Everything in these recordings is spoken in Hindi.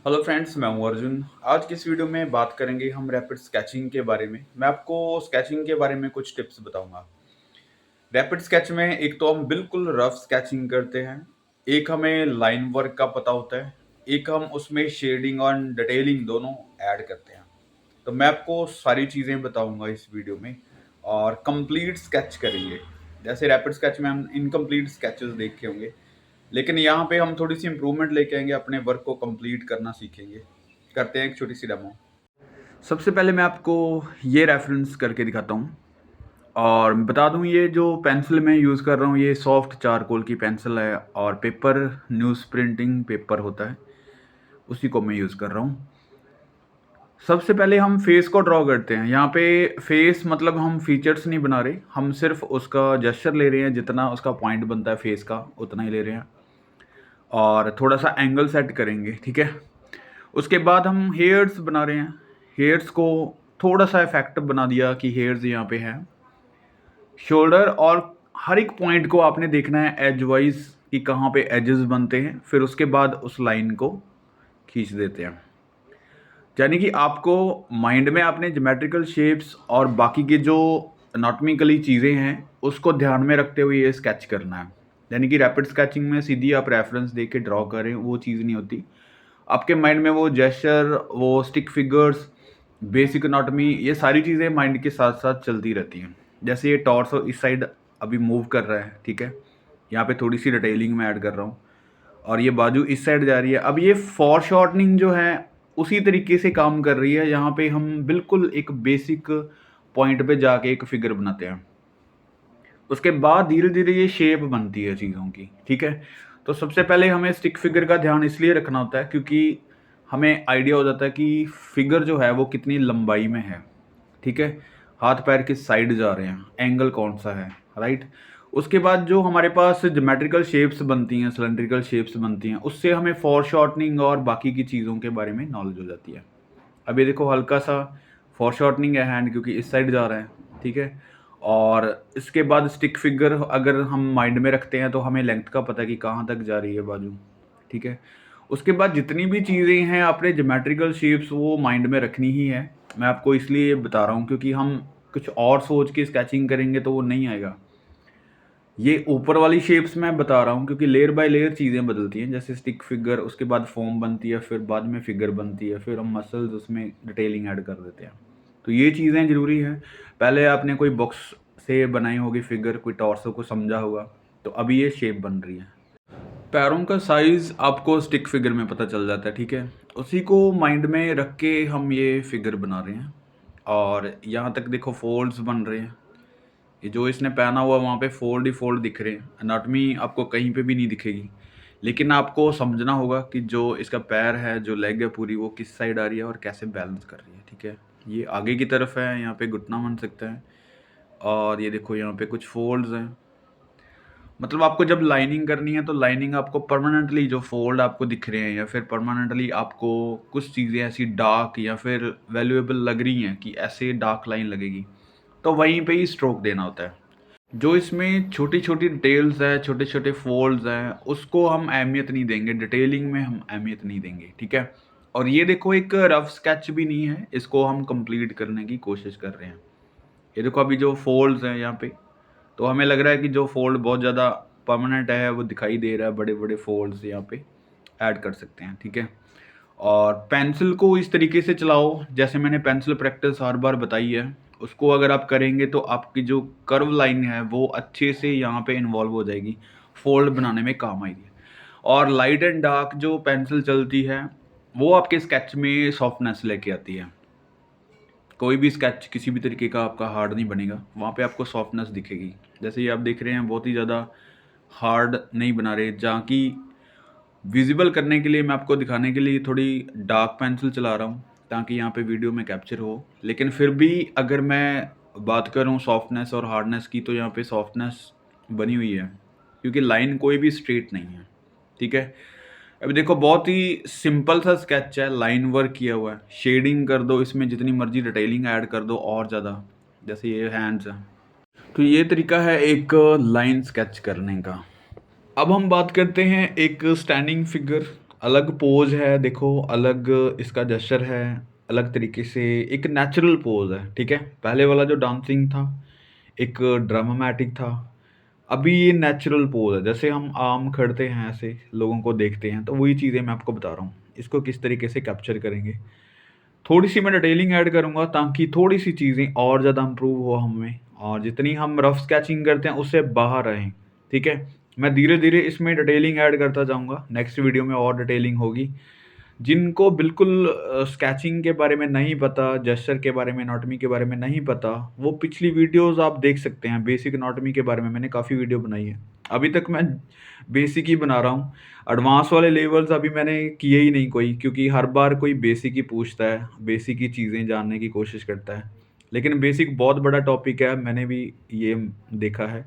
हेलो फ्रेंड्स, मैं हूं अर्जुन। आज की इस वीडियो में बात करेंगे हम रैपिड स्केचिंग के बारे में। मैं आपको स्केचिंग के बारे में कुछ टिप्स बताऊंगा। रैपिड स्केच में एक तो हम बिल्कुल रफ स्केचिंग करते हैं, एक हमें लाइन वर्क का पता होता है, एक हम उसमें शेडिंग और डिटेलिंग दोनों ऐड करते हैं। तो मैं आपको सारी चीज़ें बताऊंगा इस वीडियो में और कंप्लीट स्केच करेंगे। जैसे रैपिड स्केच में हम इनकम्प्लीट स्केचेस देखे होंगे, लेकिन यहाँ पे हम थोड़ी सी इम्प्रूवमेंट लेके आएंगे, अपने वर्क को कंप्लीट करना सीखेंगे। करते हैं एक छोटी सी डेमो। सबसे पहले मैं आपको ये रेफरेंस करके दिखाता हूँ और बता दूँ, ये जो पेंसिल मैं यूज़ कर रहा हूँ ये सॉफ्ट चारकोल की पेंसिल है और पेपर न्यूज़ प्रिंटिंग पेपर होता है, उसी को मैं यूज़ कर रहा हूँ। सबसे पहले हम फेस को ड्रॉ करते हैं। यहाँ पे फेस मतलब हम फीचर्स नहीं बना रहे, हम सिर्फ उसका जेस्चर ले रहे हैं, जितना उसका पॉइंट बनता है फेस का उतना ही ले रहे हैं और थोड़ा सा एंगल सेट करेंगे, ठीक है। उसके बाद हम हेयर्स बना रहे हैं। हेयर्स को थोड़ा सा इफेक्टिव बना दिया कि हेयर्स यहाँ पे हैं। शोल्डर और हर एक पॉइंट को आपने देखना है एज वाइज कि कहाँ पे एजेस बनते हैं, फिर उसके बाद उस लाइन को खींच देते हैं। यानी कि आपको माइंड में आपने ज्योमेट्रिकल शेप्स और बाकी के जो एनाटॉमिकली चीज़ें हैं उसको ध्यान में रखते हुए ये स्केच करना है। यानी कि रैपिड स्केचिंग में सीधी आप रेफरेंस दे के ड्रॉ करें, वो चीज़ नहीं होती। आपके माइंड में वो जेस्चर, वो स्टिक फिगर्स, बेसिक एनाटॉमी, ये सारी चीज़ें माइंड के साथ साथ चलती रहती हैं। जैसे ये टॉर्सो इस साइड अभी मूव कर रहा है, ठीक है, यहाँ पे थोड़ी सी डिटेलिंग मैं ऐड कर रहा हूँ और ये बाजू इस साइड जा रही है। अब ये फॉर शॉर्टनिंग जो है उसी तरीके से काम कर रही है। यहाँ पे हम बिल्कुल एक बेसिक पॉइंट पे जाके एक फिगर बनाते हैं, उसके बाद धीरे धीरे ये शेप बनती है चीज़ों की, ठीक है। तो सबसे पहले हमें स्टिक फिगर का ध्यान इसलिए रखना होता है क्योंकि हमें आइडिया हो जाता है कि फिगर जो है वो कितनी लंबाई में है, ठीक है, हाथ पैर किस साइड जा रहे हैं, एंगल कौन सा है, राइट। उसके बाद जो हमारे पास ज्योमेट्रिकल शेप्स बनती हैं, सिलेंड्रिकल शेप्स बनती हैं, उससे हमें फॉर शॉर्टनिंग और बाकी की चीज़ों के बारे में नॉलेज हो जाती है। अब ये देखो हल्का सा फॉर शॉर्टनिंग है हैंड, क्योंकि इस साइड जा रहा है, ठीक है। और इसके बाद स्टिक फिगर अगर हम माइंड में रखते हैं तो हमें लेंथ का पता है कि कहाँ तक जा रही है बाजू, ठीक है। उसके बाद जितनी भी चीज़ें हैं अपने ज्योमेट्रिकल शेप्स वो माइंड में रखनी ही है। मैं आपको इसलिए बता रहा हूँ क्योंकि हम कुछ और सोच के स्केचिंग करेंगे तो वो नहीं आएगा। ये ऊपर वाली शेप्स मैं बता रहा हूँ क्योंकि लेयर बाय लेयर चीज़ें बदलती हैं। जैसे स्टिक फिगर, उसके बाद फॉर्म बनती है, फिर बाद में फिगर बनती है, फिर हम मसल्स उसमें डिटेलिंग ऐड कर देते हैं। तो ये चीज़ें ज़रूरी हैं। पहले आपने कोई बॉक्स से बनाई होगी फिगर, कोई टॉर्सो को समझा होगा, तो अभी ये शेप बन रही है। पैरों का साइज़ आपको स्टिक फिगर में पता चल जाता है, ठीक है। उसी को माइंड में रख के हम ये फिगर बना रहे हैं और यहाँ तक देखो फोल्ड्स बन रहे हैं। ये जो इसने पहना हुआ वहाँ पे फोल्ड ही फोल्ड दिख रहे हैं। एनाटॉमी आपको कहीं पे भी नहीं दिखेगी, लेकिन आपको समझना होगा कि जो इसका पैर है, जो लेग है पूरी, वो किस साइड आ रही है और कैसे बैलेंस कर रही है, ठीक है। ये आगे की तरफ है, यहाँ पे घुटना बन सकता है और ये देखो यहाँ पे कुछ फोल्ड्स हैं। मतलब आपको जब लाइनिंग करनी है तो लाइनिंग आपको परमानेंटली जो फोल्ड आपको दिख रहे हैं या फिर परमानेंटली आपको कुछ चीज़ें ऐसी डार्क या फिर वैल्यूएबल लग रही हैं कि ऐसे डार्क लाइन लगेगी, तो वहीं पे ही स्ट्रोक देना होता है। जो इसमें छोटी छोटी डिटेल्स है, छोटे छोटे फोल्ड्स हैं, उसको हम अहमियत नहीं देंगे, डिटेलिंग में हम अहमियत नहीं देंगे, ठीक है। और ये देखो एक रफ स्केच भी नहीं है, इसको हम कंप्लीट करने की कोशिश कर रहे हैं। ये देखो अभी जो फोल्ड्स हैं यहाँ पे, तो हमें लग रहा है कि जो फोल्ड बहुत ज़्यादा परमानेंट है वो दिखाई दे रहा है, बड़े बड़े फोल्ड्स यहाँ पे ऐड कर सकते हैं, ठीक है। और पेंसिल को इस तरीके से चलाओ जैसे मैंने पेंसिल प्रैक्टिस हर बार बताई है, उसको अगर आप करेंगे तो आपकी जो कर्व लाइन है वो अच्छे से यहाँ पे इन्वॉल्व हो जाएगी, फोल्ड बनाने में काम आएगी। और लाइट एंड डार्क जो पेंसिल चलती है वो आपके स्केच में सॉफ्टनेस लेके आती है। कोई भी स्केच किसी भी तरीके का आपका हार्ड नहीं बनेगा, वहाँ पे आपको सॉफ्टनेस दिखेगी। जैसे ये आप देख रहे हैं बहुत ही ज़्यादा हार्ड नहीं बना रहे, जहाँ की विजिबल करने के लिए मैं आपको दिखाने के लिए थोड़ी डार्क पेंसिल चला रहा हूँ ताकि यहाँ पे वीडियो में कैप्चर हो। लेकिन फिर भी अगर मैं बात करूँ सॉफ्टनेस और हार्डनेस की, तो यहाँ पे सॉफ्टनेस बनी हुई है क्योंकि लाइन कोई भी स्ट्रेट नहीं है, ठीक है। अभी देखो बहुत ही सिंपल सा स्केच है, लाइन वर्क किया हुआ है। शेडिंग कर दो इसमें, जितनी मर्जी डिटेलिंग ऐड कर दो और ज़्यादा, जैसे ये हैंड्स हैं। तो ये तरीका है एक लाइन स्केच करने का। अब हम बात करते हैं एक स्टैंडिंग फिगर अलग पोज़ है देखो, अलग इसका जेस्चर है, अलग तरीके से एक नेचुरल पोज़ है, ठीक है? पहले वाला जो डांसिंग था, एक ड्रामामैटिक था, अभी ये नेचुरल पोज़ है। जैसे हम आम खड़ते हैं ऐसे, लोगों को देखते हैं, तो वही चीज़ें मैं आपको बता रहा हूँ। इसको किस तरीके से कैप्चर करेंगे। थोड़ी-सी मैं डिटेलिंग ऐड करूँगा ताकि थोड़ी-सी चीज़ें और ज़्यादा इम्प्रूव हो हमें और जितनी हम रफ स्केचिंग करते हैं उससे बाहर रहें, ठीक है? मैं धीरे-धीरे इसमें डिटेलिंग ऐड करता जाऊँगा, नेक्स्ट वीडियो में और डिटेलिंग होगी। जिनको बिल्कुल स्केचिंग के बारे में नहीं पता, जेस्चर के बारे में, एनाटॉमी के बारे में नहीं पता, वो पिछली वीडियोज़ आप देख सकते हैं। बेसिक एनाटॉमी के बारे में मैंने काफ़ी वीडियो बनाई है। अभी तक मैं बेसिक ही बना रहा हूँ। एडवांस वाले लेवल्स अभी मैंने किए ही नहीं कोई, क्योंकि हर बार कोई बेसिक ही पूछता है, बेसिक ही चीज़ें जानने की कोशिश करता है। लेकिन बेसिक बहुत बड़ा टॉपिक है, मैंने भी ये देखा है।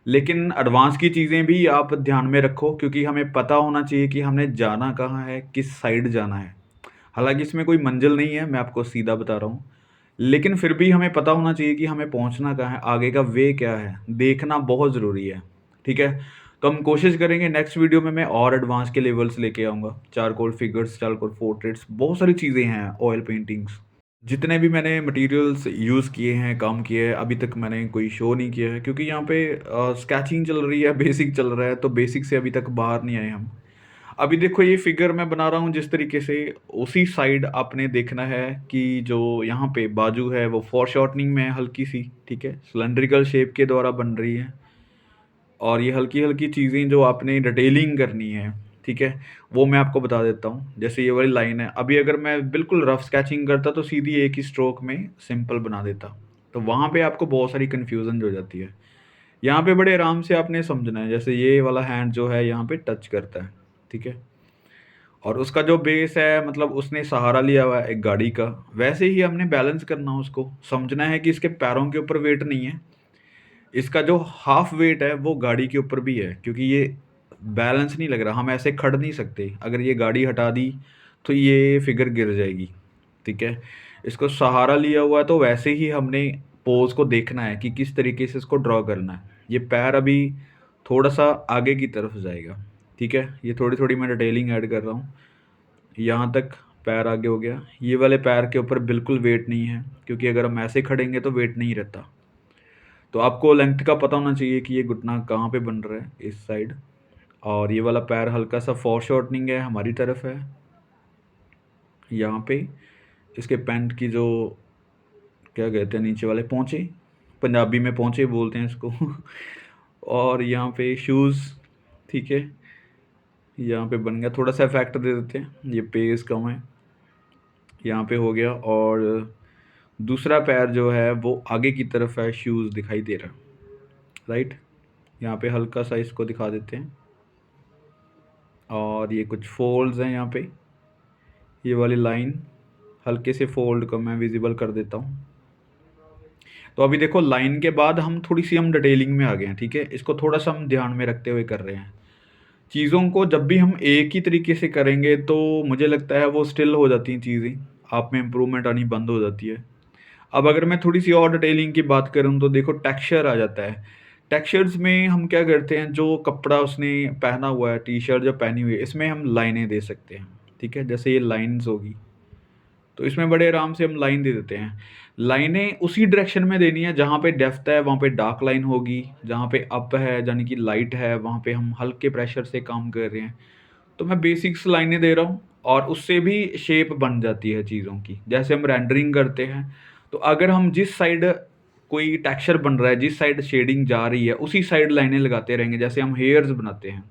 लेकिन एडवांस की चीज़ें भी आप ध्यान में रखो, क्योंकि हमें पता होना चाहिए कि हमने जाना कहाँ है, किस साइड जाना है। हालाँकि इसमें कोई मंज़िल नहीं है, मैं आपको सीधा बता रहा हूँ। लेकिन फिर भी हमें पता होना चाहिए कि हमें पहुँचना कहाँ है, आगे का वे क्या है, देखना बहुत ज़रूरी है, ठीक है? तो हम कोशिश करेंगे नेक्स्ट वीडियो में मैं और एडवांस के लेवल्स लेके आऊँगा। चारकोल फिगर्स, चारकोल पोर्ट्रेट्स, बहुत सारी चीज़ें हैं, ऑयल पेंटिंग्स। जितने भी मैंने मटेरियल्स यूज़ किए हैं, काम किए हैं, अभी तक मैंने कोई शो नहीं किया है, क्योंकि यहाँ पे स्केचिंग चल रही है, बेसिक चल रहा है, तो बेसिक से अभी तक बाहर नहीं आए हम। अभी देखो ये फिगर मैं बना रहा हूँ जिस तरीके से, उसी साइड आपने देखना है कि जो यहाँ पे बाजू है वो फोरशॉर्टनिंग में है हल्की-सी, ठीक है? सिलिंड्रिकल शेप के द्वारा बन रही है। और ये हल्की-हल्की चीज़ें जो आपने डिटेलिंग करनी है, ठीक है? वो मैं आपको बता देता हूँ। जैसे ये वाली लाइन है, अभी अगर मैं बिल्कुल रफ स्केचिंग करता तो सीधी एक ही स्ट्रोक में सिंपल बना देता। तो वहाँ पे आपको बहुत सारी कन्फ्यूज़न हो जाती है। यहाँ पे बड़े आराम से आपने समझना है, जैसे ये वाला हैंड जो है यहाँ पे टच करता है, ठीक है? और उसका जो बेस है, मतलब उसने सहारा लिया हुआ है एक गाड़ी का, वैसे ही हमने बैलेंस करना उसको। समझना है कि इसके पैरों के ऊपर वेट नहीं है, इसका जो हाफ वेट है वो गाड़ी के ऊपर भी है, क्योंकि ये बैलेंस नहीं लग रहा, हम ऐसे खड़ नहीं सकते। अगर ये गाड़ी हटा दी तो ये फिगर गिर जाएगी, ठीक है? इसको सहारा लिया हुआ है, तो वैसे ही हमने पोज़ को देखना है कि किस तरीके से इसको ड्रॉ करना है। ये पैर अभी थोड़ा-सा आगे की तरफ जाएगा, ठीक है? ये थोड़ी-थोड़ी मैं डिटेलिंग ऐड कर रहा हूँ। यहाँ तक पैर आगे हो गया। ये वाले पैर के ऊपर बिल्कुल वेट नहीं है, क्योंकि अगर हम ऐसे खड़ेंगे तो वेट नहीं रहता। तो आपको लेंथ का पता होना चाहिए कि ये घुटना कहाँ पे बन रहा है, इस साइड। और ये वाला पैर हल्का सा फॉरशॉर्टनिंग है, हमारी तरफ है, यहाँ पे। इसके पैंट की जो क्या कहते हैं, नीचे वाले पोंचे, पंजाबी में पोंचे बोलते हैं इसको। और यहाँ पे शूज़, ठीक है? यहाँ पे बन गया, थोड़ा सा इफेक्ट दे देते हैं, ये पेस कम है, यहाँ पे हो गया। और दूसरा पैर जो है वो आगे की तरफ है, शूज़ दिखाई दे रहा है, राइट? यहाँ पे हल्का सा इसको दिखा देते हैं। और ये कुछ फोल्ड्स हैं यहाँ पे, ये वाली लाइन हल्के से फोल्ड को मैं विजिबल कर देता हूँ। तो अभी देखो लाइन के बाद हम थोड़ी-सी हम डिटेलिंग में आ गए हैं, ठीक है? इसको थोड़ा-सा हम ध्यान में रखते हुए कर रहे हैं। चीज़ों को जब भी हम एक ही तरीके से करेंगे तो मुझे लगता है वो स्टिल हो जाती हैं चीज़ें, आप में इम्प्रूवमेंट आनी बंद हो जाती है। अब अगर मैं थोड़ी-सी और डिटेलिंग की बात करूँ तो देखो टेक्सचर आ जाता है। टेक्सचर्स में हम क्या करते हैं, जो कपड़ा उसने पहना हुआ है, टी-शर्ट जो पहनी हुई है, इसमें हम लाइनें दे सकते हैं, ठीक है? जैसे ये लाइन्स होगी, तो इसमें बड़े आराम से हम लाइन दे देते हैं। लाइनें उसी डायरेक्शन में देनी है, जहाँ पे डेप्थ है वहाँ पे डार्क लाइन होगी, जहाँ पे अप है यानी कि लाइट है वहाँ पे हम हल्के प्रेशर से काम कर रहे हैं। तो मैं बेसिक्स लाइनें दे रहा हूँ और उससे भी शेप बन जाती है चीज़ों की। जैसे हम रेंडरिंग करते हैं, तो अगर हम जिस साइड कोई टेक्सचर बन रहा है, जिस साइड शेडिंग जा रही है, उसी साइड लाइनें लगाते रहेंगे। जैसे हम हेयर्स बनाते हैं,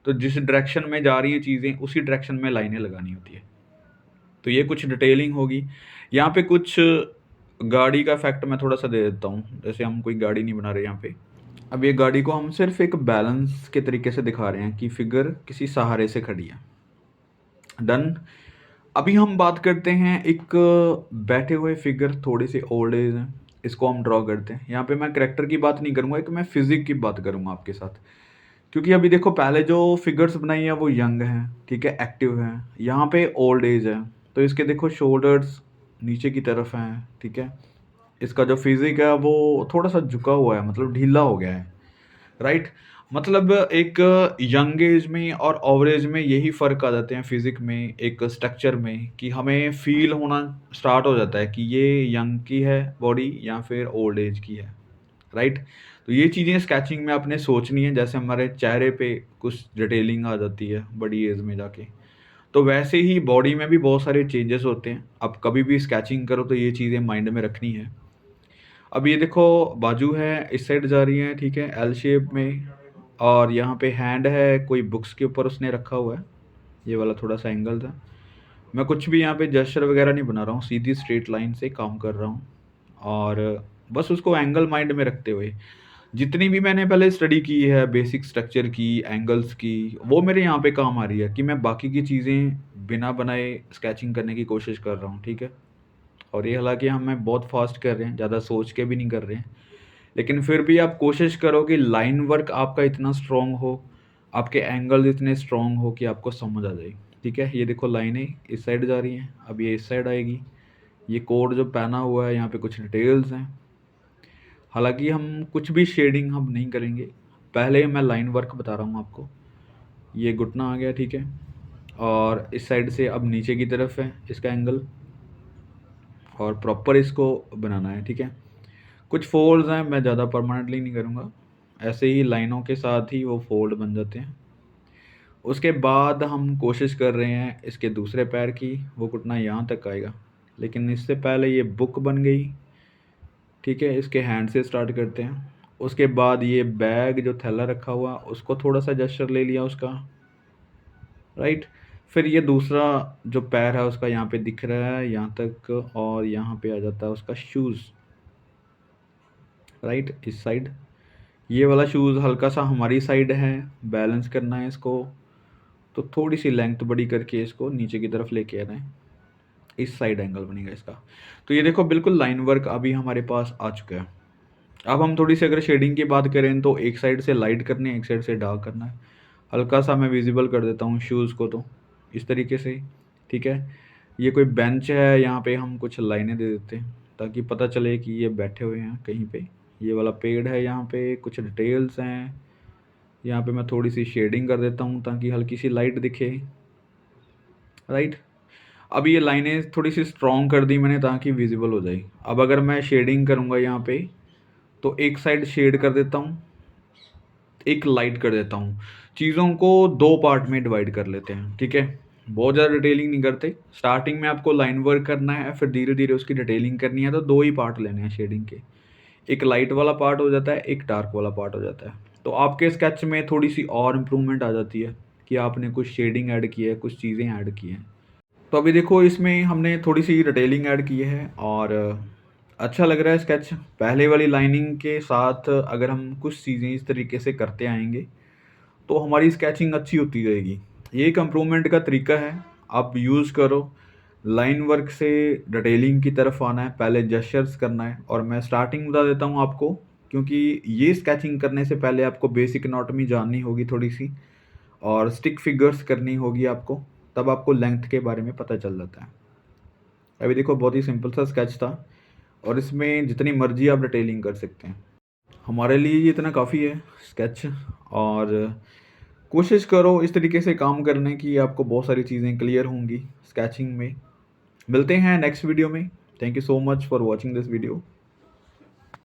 तो जिस डायरेक्शन में जा रही हैं चीज़ें, उसी डायरेक्शन में लाइनें लगानी होती है। तो ये कुछ डिटेलिंग होगी। यहाँ पे कुछ गाड़ी का इफ़ेक्ट मैं थोड़ा-सा दे देता हूँ, जैसे हम कोई गाड़ी नहीं बना रहे यहाँ पे। अब ये गाड़ी को हम सिर्फ़ एक बैलेंस के तरीके से दिखा रहे हैं कि फ़िगर किसी सहारे से खड़ी है। डन। अभी हम बात करते हैं एक बैठे हुए फ़िगर, थोड़े से ओल्ड एज हैं, इसको हम ड्रॉ करते हैं। यहाँ पे मैं करैक्टर की बात नहीं करूँगा, एक मैं फ़िज़िक की बात करूँगा आपके साथ। क्योंकि अभी देखो पहले जो फ़िगर्स बनाई हैं वो यंग हैं, ठीक है, एक्टिव हैं। यहाँ पे ओल्ड एज है, तो इसके देखो शोल्डर्स नीचे की तरफ हैं, ठीक है। इसका जो फ़िज़िक है वो थोड़ा-सा झुका हुआ है, मतलब ढीला हो गया है, राइट? मतलब एक यंग एज में और ओवरेज में यही फ़र्क आ जाते हैं फ़िज़िक में, एक स्ट्रक्चर में कि हमें फ़ील होना स्टार्ट हो जाता है कि ये यंग की है बॉडी या फिर ओल्ड एज की है, राइट? तो ये चीज़ें स्केचिंग में आपने सोचनी है, जैसे हमारे चेहरे पे कुछ डिटेलिंग आ जाती है बड़ी एज में जाके। तो वैसे ही बॉडी में भी बहुत सारे चेंजेस होते हैं। आप कभी भी स्केचिंग करो तो ये चीज़ें माइंड में रखनी है। अब ये देखो बाजू है, इस साइड जा रही है, ठीक है? एल शेप में और यहाँ पे हैंड है, कोई बुक्स के ऊपर उसने रखा हुआ है। ये वाला थोड़ा-सा एंगल था। मैं कुछ भी यहाँ पे जेस्चर वगैरह नहीं बना रहा हूँ, सीधी स्ट्रेट लाइन से काम कर रहा हूँ और बस उसको एंगल माइंड में रखते हुए, जितनी भी मैंने पहले स्टडी की है, बेसिक स्ट्रक्चर की, एंगल्स की, वो मेरे यहाँ पे काम आ रही है कि मैं बाकी की चीज़ें बिना बनाए स्केचिंग करने की कोशिश कर रहा हूँ, ठीक है? और ये हालाँकि हमें बहुत फ़ास्ट कर रहे हैं, ज़्यादा सोच के भी नहीं कर रहे हैं। लेकिन फिर भी आप कोशिश करो कि लाइन वर्क आपका इतना स्ट्रॉन्ग हो, आपके एंगल इतने स्ट्रॉन्ग हो कि आपको समझ आ जाए, ठीक है? ये देखो लाइनें इस साइड जा रही हैं, अब ये इस साइड आएगी। ये कोड जो पहना हुआ है, यहाँ पे कुछ डिटेल्स हैं। हालाँकि हम कुछ भी शेडिंग हम नहीं करेंगे, पहले मैं लाइन वर्क बता रहा हूँ आपको। ये घुटना आ गया, ठीक है? और इस साइड से अब नीचे की तरफ है इसका एंगल और प्रॉपर इसको बनाना है, ठीक है? कुछ फ़ोल्ड्स हैं, मैं ज़्यादा परमानेंटली नहीं करूँगा। ऐसे ही लाइनों के साथ ही वो फ़ोल्ड बन जाते हैं। उसके बाद हम कोशिश कर रहे हैं इसके दूसरे पैर की, वो घुटना यहाँ तक आएगा। लेकिन इससे पहले ये बुक बन गई, ठीक है? इसके हैंड से स्टार्ट करते हैं। उसके बाद ये बैग जो थैला रखा हुआ, उसको थोड़ा-सा जेस्चर ले लिया उसका, राइट? फिर ये दूसरा जो पैर है उसका यहाँ पे दिख रहा है यहाँ तक और यहाँ पे आ जाता है उसका शूज़, राइट? इस साइड। ये वाला शूज़ हल्का-सा हमारी साइड है, बैलेंस करना है इसको, तो थोड़ी-सी लेंथ बड़ी करके इसको नीचे की तरफ लेके आना है। इस साइड एंगल बनेगा इसका। तो ये देखो बिल्कुल लाइन वर्क अभी हमारे पास आ चुका है। अब हम थोड़ी-सी अगर शेडिंग की बात करें तो एक साइड से लाइट करनी है, एक साइड से डार्क करना है। हल्का-सा मैं विज़िबल कर देता हूँ शूज़ को तो, इस तरीके से, ठीक है? ये कोई बेंच है, यहाँ पे हम कुछ लाइनें दे देते हैं, ताकि पता चले कि ये बैठे हुए हैं कहीं पे। ये वाला पेड़ है, यहाँ पे कुछ डिटेल्स हैं। यहाँ पे मैं थोड़ी-सी शेडिंग कर देता हूँ ताकि हल्की-सी लाइट दिखे, राइट? अब ये लाइनें थोड़ी-सी स्ट्रॉन्ग कर दी मैंने ताकि विज़िबल हो जाए। अब अगर मैं शेडिंग करूँगा यहाँ पे, तो एक साइड शेड कर देता हूँ, एक लाइट कर देता हूँ। चीज़ों को 2 पार्ट में डिवाइड कर लेते हैं, ठीक है? बहुत ज़्यादा डिटेलिंग नहीं करते। स्टार्टिंग में आपको लाइन वर्क करना है, फिर धीरे-धीरे उसकी डिटेलिंग करनी है, तो 2 ही पार्ट लेने हैं शेडिंग के। एक लाइट वाला पार्ट हो जाता है, एक डार्क वाला पार्ट हो जाता है। तो आपके स्केच में थोड़ी-सी और इम्प्रूवमेंट आ जाती है कि आपने कुछ शेडिंग ऐड की है, कुछ चीज़ें ऐड की हैं। तो अभी देखो इसमें हमने थोड़ी-सी डिटेलिंग ऐड की है और अच्छा लग रहा है स्केच। पहले वाली लाइनिंग के साथ अगर हम कुछ चीज़ें इस तरीके से करते आएँगे, तो हमारी स्केचिंग अच्छी होती जाएगी। ये एक इम्प्रूवमेंट का तरीका है, आप यूज़ करो। लाइन वर्क से डिटेलिंग की तरफ आना है, पहले जेस्चर्स करना है और मैं स्टार्टिंग बता देता हूँ आपको, क्योंकि ये स्केचिंग करने से पहले आपको बेसिक एनाटॉमी जाननी होगी थोड़ी-सी और स्टिक फिगर्स करनी होगी आपको, तब आपको लेंथ के बारे में पता चल जाता है। अभी देखो बहुत ही सिंपल सा स्केच था और इसमें जितनी मर्ज़ी आप डिटेलिंग कर सकते हैं। हमारे लिए ये इतना काफ़ी है स्केच और कोशिश करो इस तरीके से काम करने की, आपको बहुत सारी चीज़ें क्लियर होंगी स्केचिंग में। मिलते हैं नेक्स्ट वीडियो में। Thank you so much for watching this video.